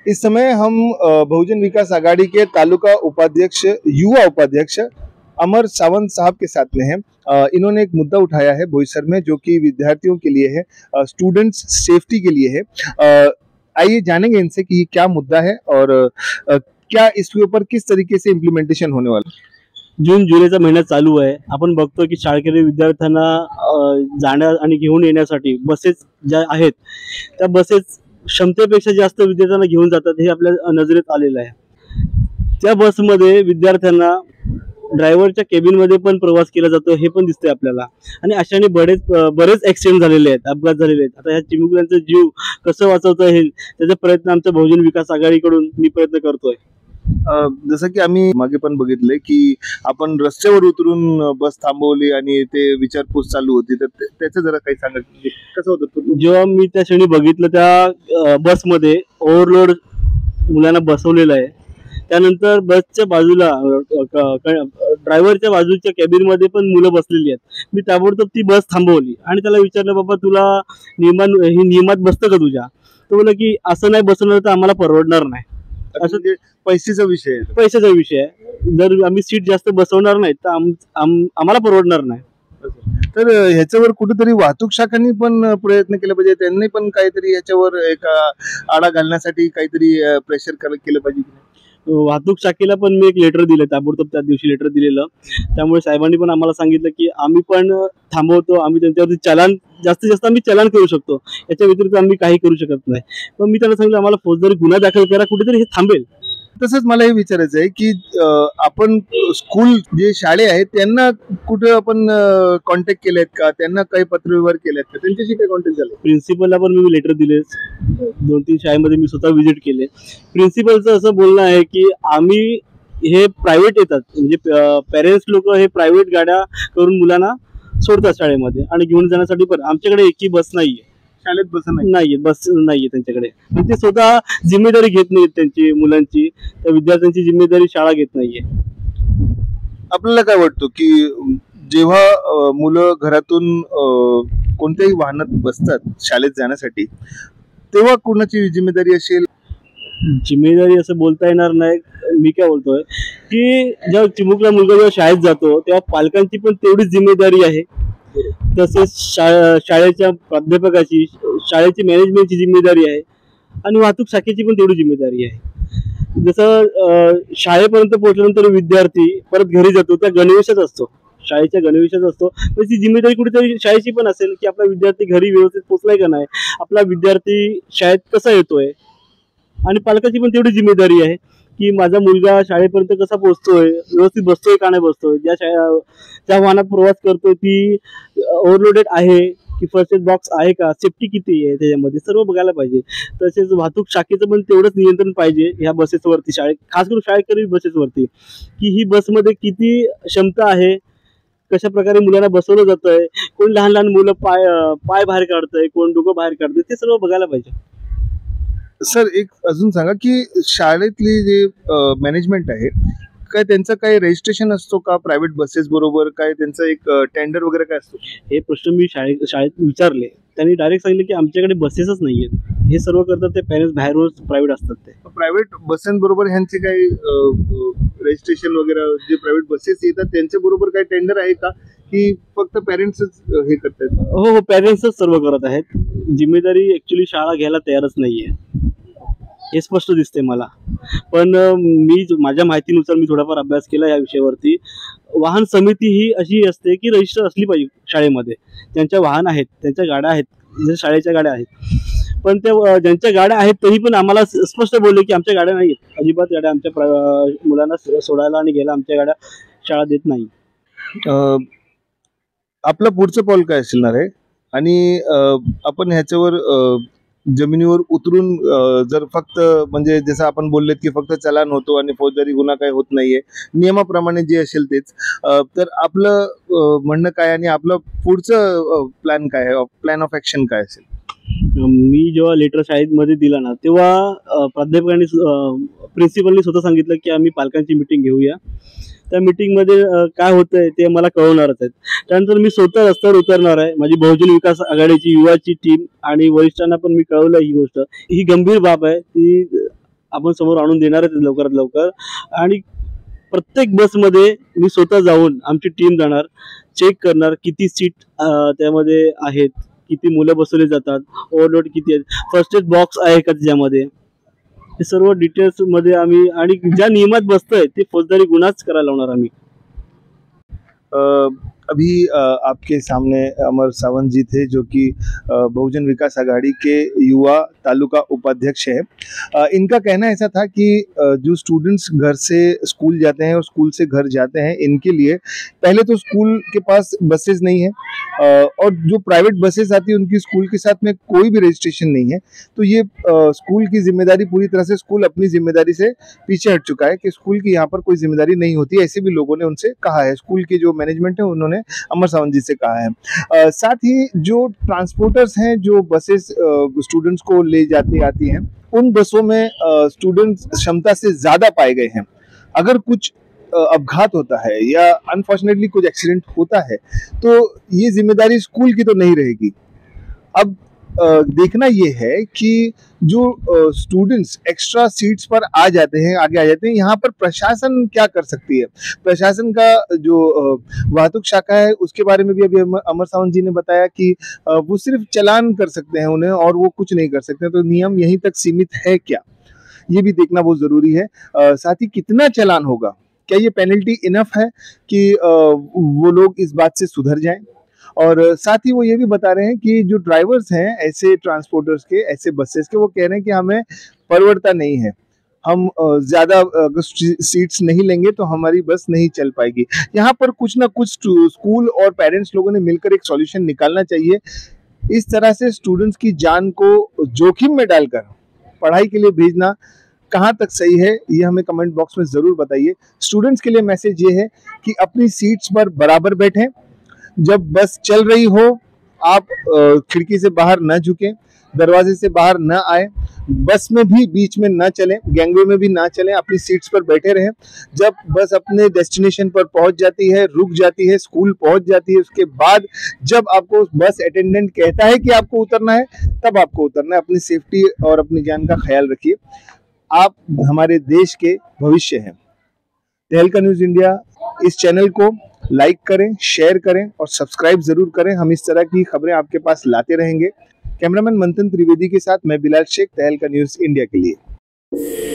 इस समय हम बहुजन विकास आघाड़ी के तालुका उपाध्यक्ष युवा उपाध्यक्ष अमर सावंत साहब के साथ में है। इन्होंने एक मुद्दा उठाया है बोईसर में जो कि विद्यार्थियों के लिए है, स्टूडेंट्स सेफ्टी के लिए है। आइए जानेंगे इनसे कि ये क्या मुद्दा है और क्या इसके ऊपर किस तरीके से इम्प्लिमेंटेशन होने वाला है। जून जुलैचा महिना चालू आहे। आपण बघतो की शाळकरी विद्यार्थ्यांना जाण्या आणि घेऊन येण्यासाठी बसेस ज्या आहेत त्या बसेस क्षमतेपेक्षा जास्त विद्यार्थ्यांना घेऊन जातात हे आपल्या नजरेत आलेलं आहे। त्या बसमध्ये विद्यार्थ्यांना ड्रायव्हरच्या केबिन मध्ये पण प्रवास केला जातो हे पण दिसतंय आपल्याला आणि अशाने बरेच ऍक्सिडेंट झालेले आहेत, अपघात झालेले आहेत। आता ह्या चिमुकल्यांचा जीव कसं वाचवता येईल त्याचा प्रयत्न आमच्या बहुजन विकास आघाडीकडून मी प्रयत्न करतोय। जसं की आम्ही मागे पण बघितले की आपण रस्त्यावर उतरून बस थांबवली आणि ते विचारपूस चालू होती, तर त्याचं जरा काही सांगा कसं होतं। जेव्हा मी त्या क्षणी बघितलं त्या बसमध्ये ओव्हरलोड मुलांना बसवलेलं आहे, त्यानंतर बसच्या बाजूला ड्रायव्हरच्या बाजूच्या कॅबिन मध्ये पण मुलं बसलेली आहेत। मी ताबडतोब ती बस थांबवली आणि त्याला विचारलं, बाबा तुला नियमात बसतं का तुझ्या? तो बोलला की असं नाही बसवलं तर आम्हाला परवडणार नाही। असं पैशाचा विषय आहे, पैशाचा विषय आहे। जर आम्ही सीट जास्त बसवणार नाही तर आम्हाला परवडणार नाही। तर ह्याच्यावर कुठेतरी वाहतूक शाखांनी पण प्रयत्न केले पाहिजे, त्यांनी पण काहीतरी ह्याच्यावर एक आळा घालण्यासाठी काहीतरी प्रेशर केलं पाहिजे। वाहतूक शाखेला पण मी एक लेटर दिलं, ताबडतोब त्या दिवशी लेटर दिलेलं। त्यामुळे साहेबांनी पण आम्हाला सांगितलं की आम्ही पण थांबवतो, आम्ही त्यांच्यावरती चलान जास्तीत जास्त आम्ही चलान करू शकतो, याच्या व्यतिरिक्त आम्ही काही करू शकत नाही। पण मी त्यांना सांगितलं आम्हाला फौजदारी गुन्हा दाखल करा, कुठेतरी हे थांबेल। तसंच मला हे विचारायचं आहे की आपण स्कूल जे शाळे आहेत त्यांना कुठे आपण कॉन्टॅक्ट केलेत का, त्यांना काही पत्रव्यवहार केलेत का, त्यांच्याशी काही कॉन्टॅक्ट झाले? प्रिन्सिपलला पण मी लेटर दिले, 2-3 शाळेमध्ये मी स्वतः व्हिजिट केले। प्रिन्सिपलचं असं बोलणं आहे की आम्ही हे प्रायव्हेट येतात, म्हणजे पेरेंट्स लोक हे प्रायव्हेट गाड्या करून मुलांना सोडतात शाळेमध्ये आणि घेऊन जाण्यासाठी, पण आमच्याकडे एकही बस नाहीये, शाळेत बस नाहीये त्यांच्याकडे। म्हणजे स्वतः जिम्मेदारी घेत नाहीत त्यांची मुलांची, त्या विद्यार्थ्यांची जिम्मेदारी शाळा घेत नाहीये। आपल्याला काय वाटतं की जेव्हा मुलं घरातून कोणत्याही वाहनात बसतात शाळेत जाण्यासाठी, तेव्हा कोणाची जिम्मेदारी असेल? जिम्मेदारी असं बोलता येणार नाही। मी काय बोलतोय की जेव्हा चिमुकला मुलगा जेव्हा शाळेत जातो तेव्हा पालकांची पण तेवढीच जिम्मेदारी आहे, तसेच शाळेच्या प्राध्यापकाची, शाळेची मॅनेजमेंटची जिम्मेदारी आहे आणि वाहतूक शाखेची पण तेवढी जिम्मेदारी आहे। जसं शाळेपर्यंत पोहोचल्यानंतर विद्यार्थी परत घरी जातो, त्या गणवेशात असतो, शाळेच्या गणवेशात असतो, तर ती जिम्मेदारी कुठेतरी शाळेची पण असेल की आपला विद्यार्थी घरी व्यवस्थित पोहोचलाय का नाही, आपला विद्यार्थी शाळेत कसा येतोय, आणि पालकाची पण तेवढी जिम्मेदारी आहे की माझा मुलगा शाळेपर्यंत कसा पोहोचतोय, व्यवस्थित बसतोय का नाही बसतोय, ज्या वाहनात प्रवास करतोय ती ओव्हरलोडेड आहे की फर्स्ट एड बॉक्स आहे का, सेफ्टी किती आहे त्याच्यामध्ये, सर्व बघायला पाहिजे। तसेच वाहतूक शाखेचं पण तेवढंच नियंत्रण पाहिजे ह्या बसेसवरती, खास करून शाळकरी बसेसवरती, की ही बसमध्ये किती क्षमता आहे, कशा प्रकारे मुलांना बसवलं जातंय, कोण लहान लहान मुलं पाय बाहेर काढतंय, कोण डोकं बाहेर काढतंय, ते सर्व बघायला पाहिजे। सर एक अजून सांगा की शाळेतली जे मॅनेजमेंट आहे काय त्यांचं काही रजिस्ट्रेशन असतो का प्रायव्हेट बसेस बरोबर, काय त्यांचं एक टेंडर वगैरे काय असतो? हे प्रश्न मी शाळेत विचारले, त्यांनी डायरेक्ट सांगितलं की आमच्याकडे बसेसच नाहीयेत, हे सर्व करतात ते पेरेंट्स बाहेरूनच प्रायव्हेट असतात। ते प्रायव्हेट बसेसबरोबर ह्यांचे काही रजिस्ट्रेशन वगैरे जे प्रायव्हेट बसेस येतात त्यांच्या बरोबर काही टेंडर आहे का की फक्त पेरेंट्सच हे करतात? हो, पेरेंट्सच सर्व करत आहेत, जिम्मेदारी ऍक्च्युली शाळा घ्यायला तयारच नाहीये, हे स्पष्ट दिसते मला। पण मी माझ्या माहितीनुसार मी थोडाफार अभ्यास केला या विषयावरती, वाहन समिती ही अशी असते की रजिस्टर असली पाहिजे शाळेमध्ये, ज्यांच्या वाहन आहेत, त्यांच्या गाड्या आहेत, जसं शाळेच्या गाड्या आहेत, पण त्या ज्यांच्या गाड्या आहेत तरी पण आम्हाला स्पष्ट बोलले की आमच्या गाड्या नाहीत, अजिबात गाड्या आमच्या मुलांना सोडायला आणि घ्यायला आमच्या गाड्या शाळा देत नाही। आपलं पुढचं पाऊल काय असणार आहे आणि आपण ह्याच्यावर जमिनीवर उतरून जर फक्त म्हणजे जसं आपण बोललेत की फक्त चलान होतो आणि फौजदारी गुन्हा काही होत नाहीये, नियमाप्रमाणे जे असेल तेच, तर आपलं म्हणणं काय आणि आपलं पुढचं प्लॅन काय आहे, प्लॅन ऑफ ऍक्शन काय असेल? मी जेव्हा लेटर शाळेमध्ये दिला ना तेव्हा प्राध्यापकांनी प्रिन्सिपलनी स्वतः सांगितलं की आम्ही पालकांची मीटिंग घेऊया, त्या मीटिंग मध्ये काय होतंय ते मला कळवणारच आहेत। त्यानंतर मी स्वतः रस्त्यावर उतरणार आहे, माझी बहुजन विकास आघाडीची युवाची टीम आणि वरिष्ठांना पण मी कळवलं ही गोष्ट, ही गंभीर बाब आहे, ती आपण समोर आणून देणारच लवकरात लवकर. आणि प्रत्येक बसमध्ये मी स्वतः जाऊन आमची टीम जाणार, चेक करणार किती सीट त्यामध्ये आहेत, किती मुलं बसवली जातात, ओव्हरलोड किती आहेत, फर्स्ट एड बॉक्स आहे का त्याच्यामध्ये, हे सर्व डिटेल्स मध्ये आम्ही, आणि ज्या नियमात बसतंय ते फौजदारी गुन्हाच करायला लावणार आम्ही. अभी आपके सामने अमर सावंत जी थे, जो कि बहुजन विकास आघाड़ी के युवा तालुका उपाध्यक्ष है. इनका कहना ऐसा था कि जो स्टूडेंट्स घर से स्कूल जाते हैं और स्कूल से घर जाते हैं, इनके लिए पहले तो स्कूल के पास बसेस नहीं है, और जो प्राइवेट बसेस आती है उनकी स्कूल के साथ में कोई भी रजिस्ट्रेशन नहीं है. तो ये स्कूल की जिम्मेदारी पूरी तरह से, स्कूल अपनी जिम्मेदारी से पीछे हट चुका है कि स्कूल की यहाँ पर कोई जिम्मेदारी नहीं होती, ऐसे भी लोगों ने उनसे कहा है. स्कूल के जो मैनेजमेंट है उन्होंने अमर सावंत जी से कहा है. साथ ही जो ट्रांसपोर्टर्स हैं, जो बसेस स्टूडेंट्स को ले जाती आती हैं, उन बसों में स्टूडेंट्स क्षमता से ज्यादा पाए गए हैं. अगर कुछ अपघात होता है या अनफॉर्चुनेटली कुछ एक्सीडेंट होता है तो ये जिम्मेदारी स्कूल की तो नहीं रहेगी. अब देखना ये है कि जो स्टूडेंट्स एक्स्ट्रा सीट्स पर आ जाते हैं, आगे आ जाते हैं, यहाँ पर प्रशासन क्या कर सकती है. प्रशासन का जो वाहतुक शाखा है उसके बारे में भी अभी अमर सावंत जी ने बताया कि वो सिर्फ चालान कर सकते हैं उन्हें, और वो कुछ नहीं कर सकते. तो नियम यहीं तक सीमित है क्या, ये भी देखना बहुत जरूरी है. साथ ही कितना चालान होगा, क्या ये पेनल्टी इनफ है कि वो लोग इस बात से सुधर जाएं. और साथ ही वो ये भी बता रहे हैं कि जो ड्राइवर्स हैं ऐसे ट्रांसपोर्टर्स के, ऐसे बसेस के, वो कह रहे हैं कि हमें परवड़ता नहीं है, हम ज्यादा अगर सीट्स नहीं लेंगे तो हमारी बस नहीं चल पाएगी. यहाँ पर कुछ ना कुछ स्कूल और पेरेंट्स लोगों ने मिलकर एक सॉल्यूशन निकालना चाहिए. इस तरह से स्टूडेंट्स की जान को जोखिम में डालकर पढ़ाई के लिए भेजना कहाँ तक सही है, ये हमें कमेंट बॉक्स में जरूर बताइए. स्टूडेंट्स के लिए मैसेज ये है कि अपनी सीट्स पर बराबर बैठें. जब बस चल रही हो आप खिड़की से बाहर न झुकें, दरवाजे से बाहर न आए, बस में भी बीच में न चलें, गैंगवे में भी ना चलें, अपनी सीट्स पर बैठे रहें. जब बस अपने डेस्टिनेशन पर पहुंच जाती है, रुक जाती है, स्कूल पहुंच जाती है, उसके बाद जब आपको बस अटेंडेंट कहता है कि आपको उतरना है, तब आपको उतरना है. अपनी सेफ्टी और अपनी जान का ख्याल रखिए. आप हमारे देश के भविष्य हैं. तहलका न्यूज इंडिया इस चैनल को लाइक करें, शेयर करें और सब्सक्राइब जरूर करें. हम इस तरह की खबरें आपके पास लाते रहेंगे. कैमरामैन मंथन त्रिवेदी के साथ मैं बिलाल शेख, तहलका न्यूज इंडिया के लिए.